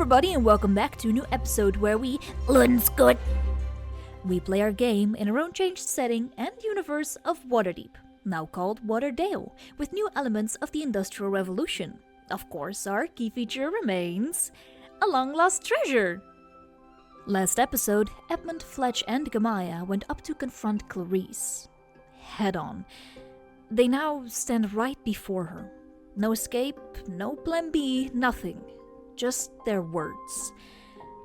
everybody, and welcome back to a new episode where we good. We play our game in our own changed setting and universe of Waterdeep, now called Waterdale, with new elements of the Industrial Revolution. Of course, our key feature remains a long-lost treasure. Last episode, Edmund, Fletch, and Gamaya went up to confront Clarice. Head-on. They now stand right before her. No escape, no plan B, nothing. Just their words.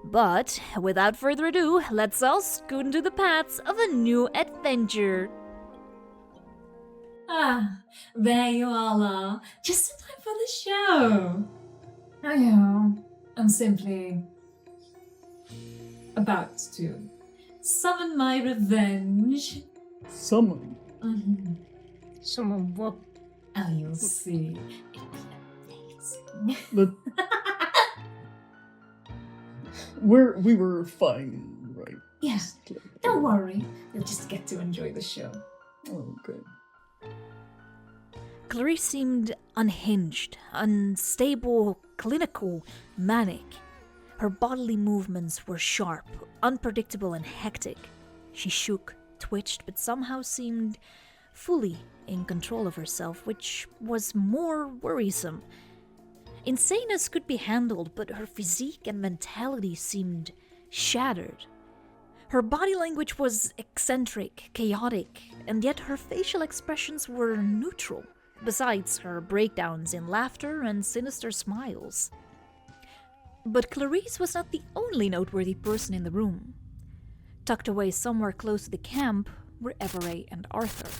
But, without further ado, let's all scoot into the paths of a new adventure. There you all are, just in time for the show. I know, I'm simply about to summon my revenge. Summon? Summon what? Oh, you'll see. It'll be amazing. But we were fine, right? Yeah, don't worry. You'll just get to enjoy the show. Oh, okay. Clarice seemed unhinged, unstable, clinical, manic. Her bodily movements were sharp, unpredictable, and hectic. She shook, twitched, but somehow seemed fully in control of herself, which was more worrisome. Insaneness could be handled, but her physique and mentality seemed shattered. Her body language was eccentric, chaotic, and yet her facial expressions were neutral, besides her breakdowns in laughter and sinister smiles. But Clarice was not the only noteworthy person in the room. Tucked away somewhere close to the camp were Averai and Arthur.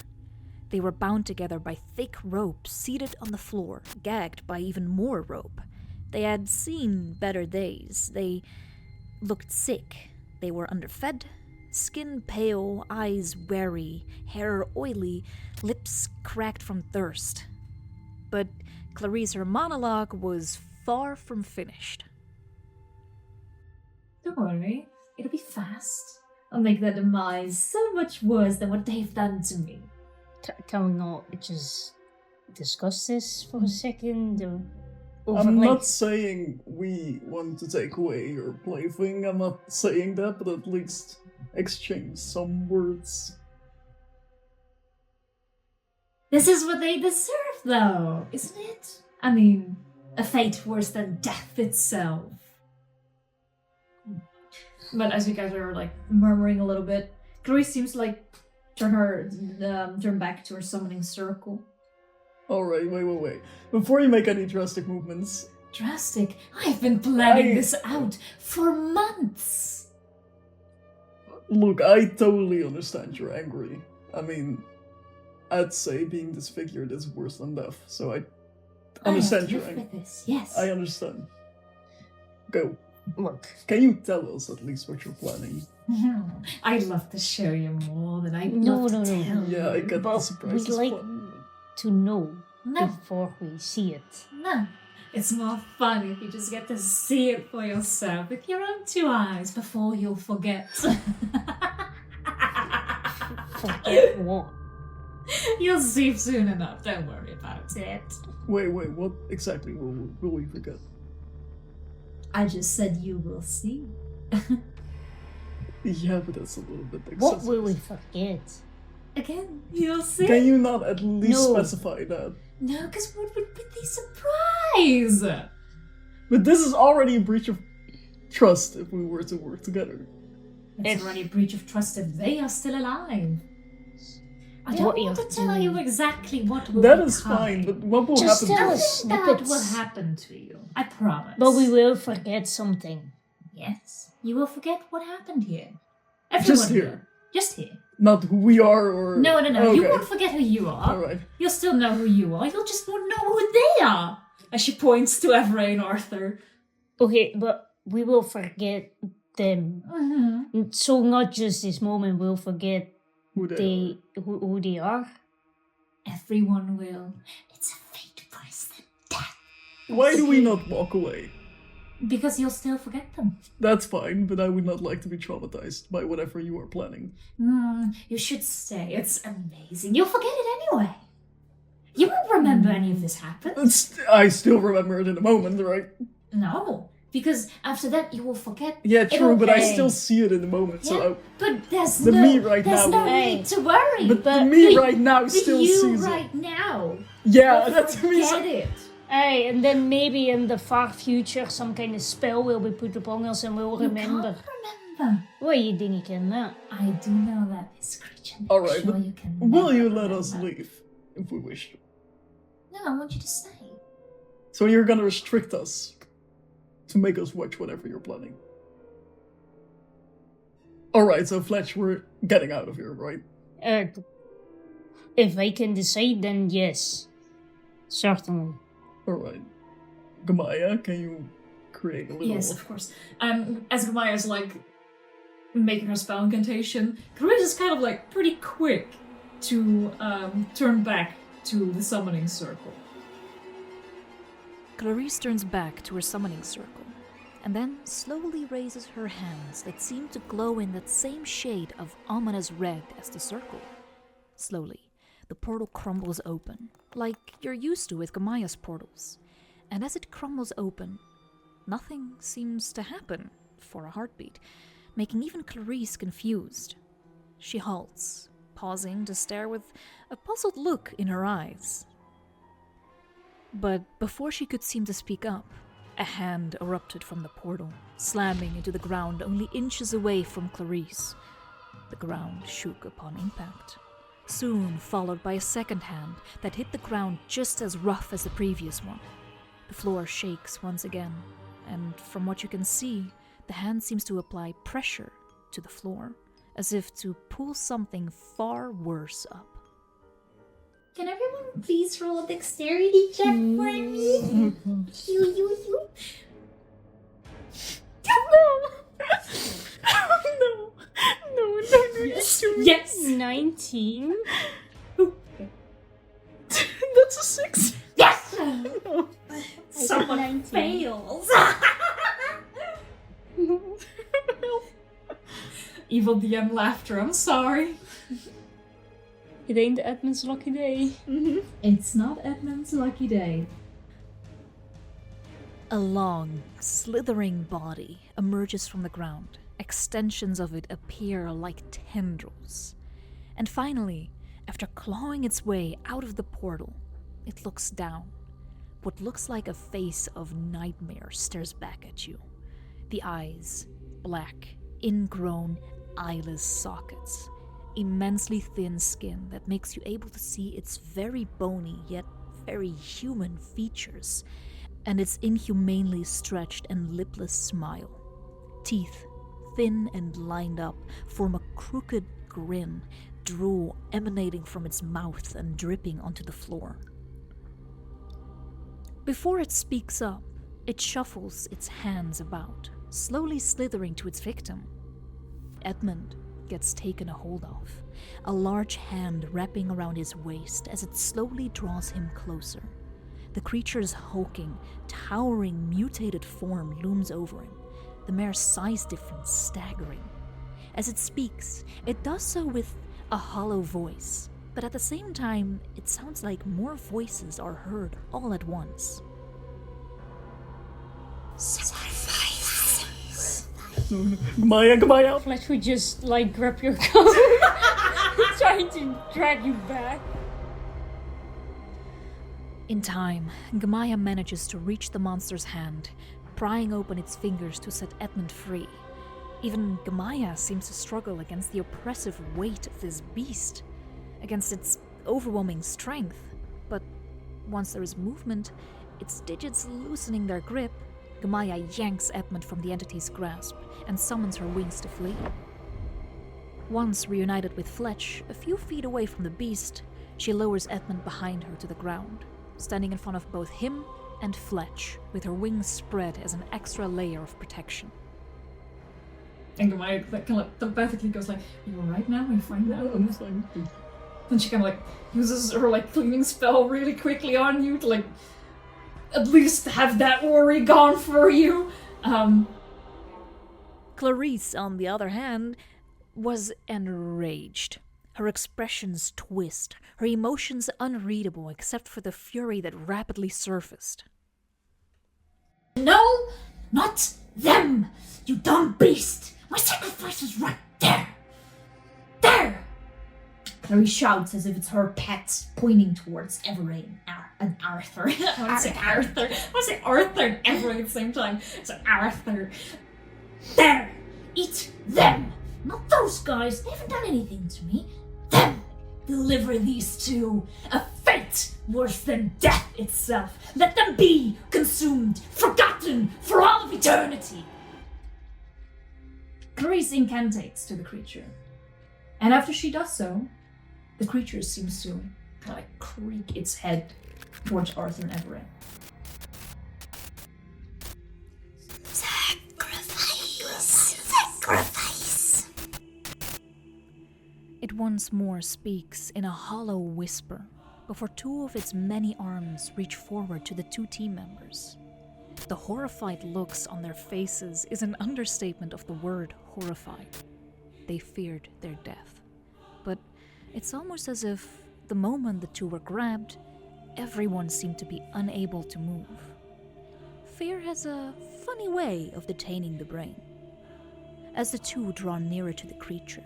They were bound together by thick rope, seated on the floor, gagged by even more rope. They had seen better days. They looked sick. They were underfed, skin pale, eyes wary, hair oily, lips cracked from thirst. But Clarice, her monologue was far from finished. Don't worry, it'll be fast. I'll make their demise so much worse than what they've done to me. Can we not just discuss this for a second? Or I'm not saying we want to take away your plaything, I'm not saying that, but at least exchange some words. This is what they deserve, though, isn't it? I mean, a fate worse than death itself. But as you guys are like murmuring a little bit, Clarice seems to like turn back to her summoning circle. Alright, wait. Before you make any drastic movements... Drastic? I've been planning this out for months! Look, I totally understand you're angry. I mean, I'd say being disfigured is worse than death, so I understand you're angry. This. Yes. I understand. Go. Look. Can you tell us at least what you're planning? I'd love to show you more than I'd No. love to tell. Yeah, I get the surprise. We'd like to know before we see it. No. It's more fun if you just get to see it for yourself with your own two eyes before you'll forget. Forget what? You'll see soon enough, don't worry about it. Wait, what exactly will we forget? I just said you will see. Yeah, but that's a little bit excessive. What will we forget? Again, you'll see. Can you not at least No. specify that? No, because what would be the surprise? But this is already a breach of trust if we were to work together. It's already a breach of trust if they are still alive. I don't What want to you're tell doing. you exactly what will That be is fine, coming. but what will Just happen tell to us. Nothing bad snippets. will happen to you. I promise. But we will forget something. Yes, you will forget what happened here. Just Everyone here. Just here. Not who we are or... No. Okay. You won't forget who you are. Alright. You'll still know who you are. You'll just won't know who they are. As she points to Averai and Arthur. Okay, but we will forget them. Mm-hmm. So not just this moment, we'll forget Who they are. who they are. Everyone will. It's a fate worse than death. Why do we not walk away? Because you'll still forget them. That's fine, but I would not like to be traumatized by whatever you are planning. You should stay. It's amazing. You'll forget it anyway. You won't remember any of this happened. I still remember it in a moment, right? No. Because after that, you will forget. Yeah, true, but I okay. still see it in the moment, so Yeah, but there's the me right there's now- no need to worry. but the But me right now The still you sees it. right now. Yeah, will that's me. forget it. Hey, and then maybe in the far future some kind of spell will be put upon us and we'll You remember. can't remember. Well, you didn't can that. I do know that, Miss Creature. All right, Sure, but you can will never you let us remember. leave if we wish to? No, I want you to stay. So you're gonna restrict us to make us watch whatever you're planning. Alright, so Fletch, we're getting out of here, right? If I can decide, then yes. Certainly. Alright. Gamaya, can you create a little... Yes, of course. As Gamaya's like making her spell incantation, Chris is kind of like pretty quick to turn back to the summoning circle. Clarice turns back to her summoning circle, and then slowly raises her hands that seem to glow in that same shade of ominous red as the circle. Slowly, the portal crumbles open, like you're used to with Gamaya's portals. And as it crumbles open, nothing seems to happen for a heartbeat, making even Clarice confused. She halts, pausing to stare with a puzzled look in her eyes. But before she could seem to speak up, a hand erupted from the portal, slamming into the ground only inches away from Clarice. The ground shook upon impact, soon followed by a second hand that hit the ground just as rough as the previous one. The floor shakes once again, and from what you can see, the hand seems to apply pressure to the floor, as if to pull something far worse up. Can everyone please roll a dexterity check for me? You. No, Yes! 19? That's a 6! Yes! No. Someone 19. fails. Evil DM laughter, I'm sorry. It ain't Edmund's lucky day. It's not Edmund's lucky day. A long, slithering body emerges from the ground. Extensions of it appear like tendrils. And finally, after clawing its way out of the portal, it looks down. What looks like a face of nightmare stares back at you. The eyes, black, ingrown, eyeless sockets. Immensely thin skin that makes you able to see its very bony yet very human features, and its inhumanely stretched and lipless smile. Teeth, thin and lined up, form a crooked grin, drool emanating from its mouth and dripping onto the floor. Before it speaks up, it shuffles its hands about, slowly slithering to its victim. Edmund gets taken a hold of, a large hand wrapping around his waist as it slowly draws him closer. The creature's hulking, towering, mutated form looms over him, the mere size difference staggering. As it speaks, it does so with a hollow voice, but at the same time, it sounds like more voices are heard all at once. Gamaya! Fletch would just like grab your coat, trying to drag you back. In time, Gamaya manages to reach the monster's hand, prying open its fingers to set Edmund free. Even Gamaya seems to struggle against the oppressive weight of this beast, against its overwhelming strength. But once there is movement, its digits loosening their grip, Gamaya yanks Edmund from the entity's grasp and summons her wings to flee. Once reunited with Fletch, a few feet away from the beast, she lowers Edmund behind her to the ground, standing in front of both him and Fletch, with her wings spread as an extra layer of protection. And Gamaya kind of like telepathically goes like, "You alright now? Are you fine now?" Then she kind of like uses her like cleaning spell really quickly on you to like at least have that worry gone for you. Clarice, on the other hand, was enraged. Her expressions twist, her emotions unreadable except for the fury that rapidly surfaced. No, Not them! You dumb beast! My sacrifice is right there! There! Clarice shouts as if it's her pet, pointing towards Averai and Arthur. I want to say Arthur. I want to say Arthur and Averai at the same time. So Arthur. There! Eat them! Not those guys. They haven't done anything to me. Them! Deliver these two. A fate worse than death itself. Let them be consumed, forgotten for all of eternity. Clarice incantates to the creature. And after she does so, the creature seems to kind of creak its head towards Arthur and Averai. Sacrifice! It once more speaks in a hollow whisper before two of its many arms reach forward to the two team members. The horrified looks on their faces is an understatement of the word horrified. They feared their death. But it's almost as if the moment the two were grabbed, everyone seemed to be unable to move. Fear has a funny way of detaining the brain. As the two draw nearer to the creature,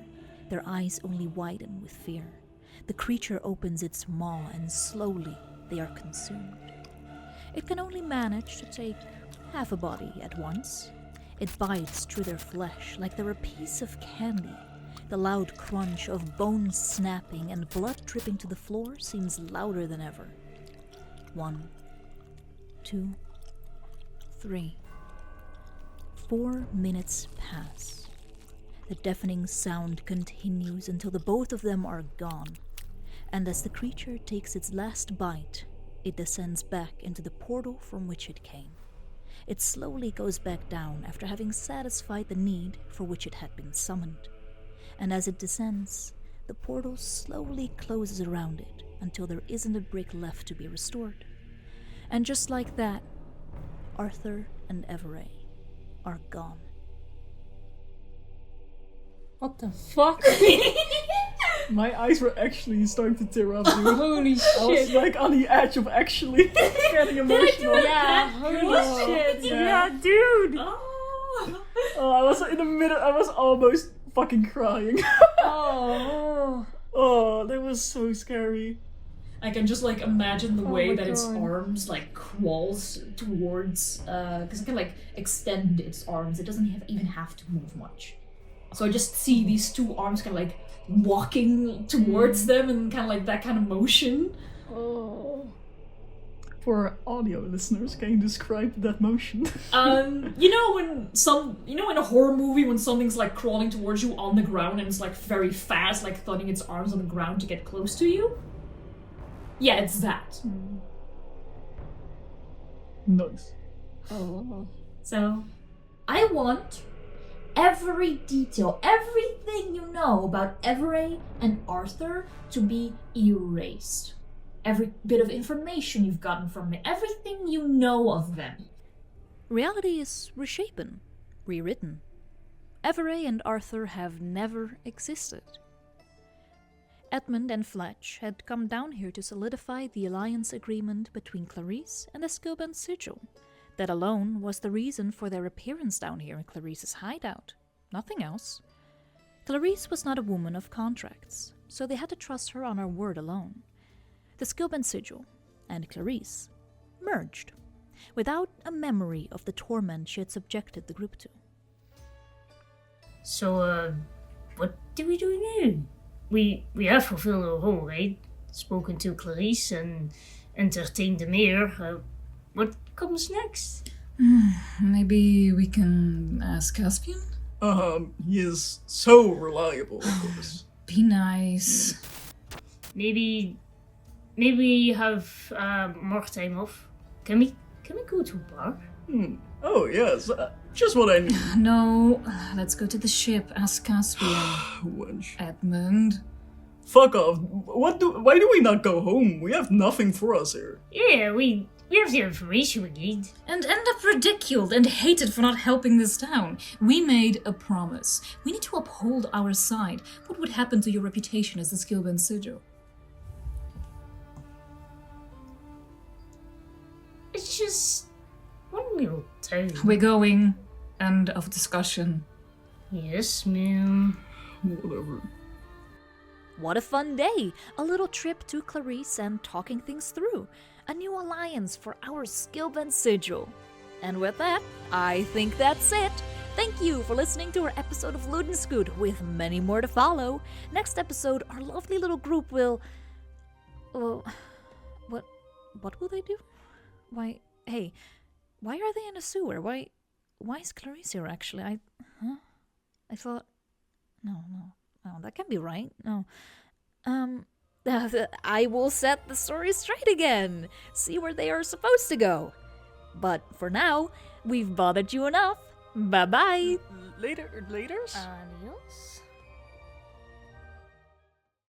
their eyes only widen with fear. The creature opens its maw and slowly they are consumed. It can only manage to take half a body at once. It bites through their flesh like they're a piece of candy. The loud crunch of bones snapping and blood dripping to the floor seems louder than ever. 1, 2, 3. 4 minutes pass. The deafening sound continues until the both of them are gone. And as the creature takes its last bite, it descends back into the portal from which it came. It slowly goes back down after having satisfied the need for which it had been summoned. And as it descends, the portal slowly closes around it until there isn't a brick left to be restored. And just like that, Arthur and Averai are gone. What the fuck? My eyes were actually starting to tear up, dude. Holy I was shit. like on the edge of actually getting emotional. Yeah, holy shit. Yeah. Dude. Oh, I was in the middle. I was almost fucking crying. Oh. Oh, that was so scary. I can just like imagine the way my that its God. arms like crawls towards, because it can like extend its arms. It doesn't even have to move much. So I just see these two arms kind of like walking towards them and kind of like that kind of motion. Oh. For audio listeners, can you describe that motion? You know in a horror movie when something's like crawling towards you on the ground and it's like very fast, like thudding its arms on the ground to get close to you? Yeah, it's that. Nice. Oh. So, I want every detail, everything you know about Averai and Arthur to be erased. Every bit of information you've gotten from me, everything you know of them. Reality is reshapen, rewritten. Averai and Arthur have never existed. Edmund and Fletch had come down here to solidify the alliance agreement between Clarice and the Skillbent Sigil. That alone was the reason for their appearance down here in Clarice's hideout. Nothing else. Clarice was not a woman of contracts, so they had to trust her on her word alone. The Skillbent Sigil and Clarice merged, without a memory of the torment she had subjected the group to. So, what do we do now? We have fulfilled our role, right? Spoken to Clarice and entertained the mayor. What comes next? Maybe we can ask Caspian? He is so reliable, of course. Be nice. Maybe have more time off. Can we go to a bar? Oh, yes. Just what I need. No, let's go to the ship, ask Caspian. Wench. Edmund. Fuck off. Why do we not go home? We have nothing for us here. Yeah, we have the information we need. And end up ridiculed and hated for not helping this town. We made a promise. We need to uphold our side. What would happen to your reputation as the Skillbent Sigil? It's just one little town. We're going. End of discussion. Yes, ma'am. Whatever. What a fun day! A little trip to Clarice and talking things through. A new alliance for our Skillbent Sigil. And with that, I think that's it. Thank you for listening to our episode of Loot and Scoot, with many more to follow. Next episode, our lovely little group will... Well, what will they do? Why, hey, why are they in a sewer? Why is Clarice here, actually? I thought... No, that can't be right. No. I will set the story straight again. See where they are supposed to go. But for now, we've bothered you enough. Bye-bye. Laters? Adios.